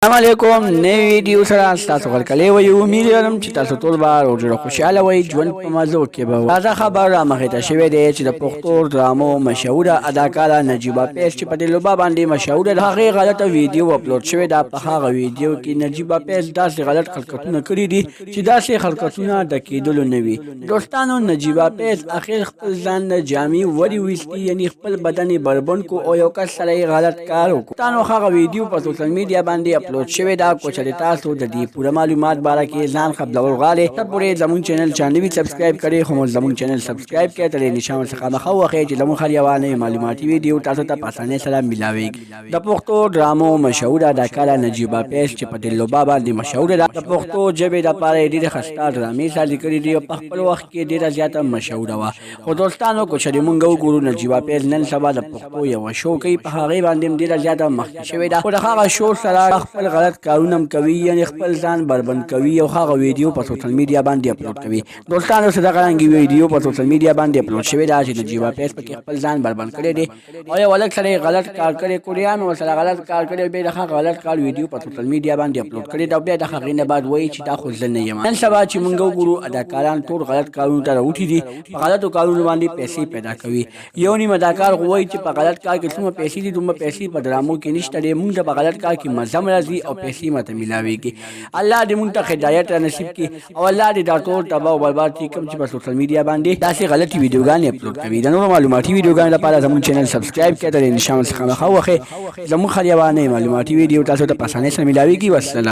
السلام علیکم نوی ویډیو سره تاسو غلکلی وی امید لرم چې تاسو ټول به ډېر خوشاله وئ ژوند په مزو کې به تازه خبر رامخې ته شوی دی چې د پښتو ډرامو مشهوره اداکاره نجیبه پیز چې په دلوبا باندې مشهوره ده هغې غلطه ویډیو اپلوډ شوې ده په هغه ویډیو کې نجیبه پیز داسې غلط حرکتونه کړي دي چې داسې حرکتونه د کېدلو نه وي دوستانو نجیبه پیز اخر خپل ځان نه جامې ورې ویستي یعنې خپل بدن یې بربند کو او یو کس سره یې غلط کار وکړو دوستانو هغه ویډیو په سوشل میډیا باندې اپلوډ شوی دا کو چې تاسو د دې پوره معلومات باره کې ځان خبرول غواړئ ته پورې زموږ چینل چاندوي سبسکرایب کړئ خو زموږ چینل سبسکرایب کړئ تر نشان څخه مخه وخی چې زموږ هر یوه نوې معلوماتي ویډیو تاسو ته په اسانۍ سره ملاویږي د پښتو ډرامو مشهوره اداکاره نجیبه پیز چې په دلوبا باندې مشهوره ده د پښتو ژبې دپاره یې ډېرې ښایسته ډرامې سازي کړي دي او په خپل وخت کې ډېره زیاته مشهوره وه خو دوستانو که چېرې موږ وګورو نجیبه پیز نن سبا د پښتو یوه شو کوي په هغې باندې هم ډېره زیاته مخکې شوې ده خو د هغه شو سره خپل غلط کارونه هم کوي یعنې خپل ځان بربند کوي او هغه ویډیو په سوشل میډیا باندې اپلوډ کوي دوستانو څه دغه رنګې ویډیو په سوشل میډیا باندې اپلوډ شوې ده چې نجیبه پیز پکې خپل ځان بربند کړی دی او یو هلک سره یې غلط کار کړی کوریان ورسره غلط کار کړی بیا د هغه غلط کار ویډیو په سوشل میډیا باندې اپلوډ کړی ده او بیا د هغې نه بعد وایي چې دا خو زه نه یم نن سبا چې موږ وګورو اداکاران ټول غلط کارونو ته راوټي دي په غلطو کارونو باندې پیسې پیدا کوي یو نیم اداکار خو وایي چې په غلط کار کې څومره پیسې دي دومره پیسې په ډرامو کې نشته دی موږ ته په غلط کار کې مزه هم راځي او پیسې ماته ملاویږي الله دې موږ ته هدایت را نصیب کړي او الله دې دا ټول تباه او برباد کړي کوم چې په سوشل میډیا باندې داسې غلطې ویډیوګانې اپلوډ کوي د نورو معلوماتي ویډیوګانو لپاره زموږ چینل سبسکرایب کړئ تر نشان څخه مخه وخی زموږ هر یوه نوې معلوماتي ویډیو تاسو ته په اسانۍ سره ملاویږي والسلام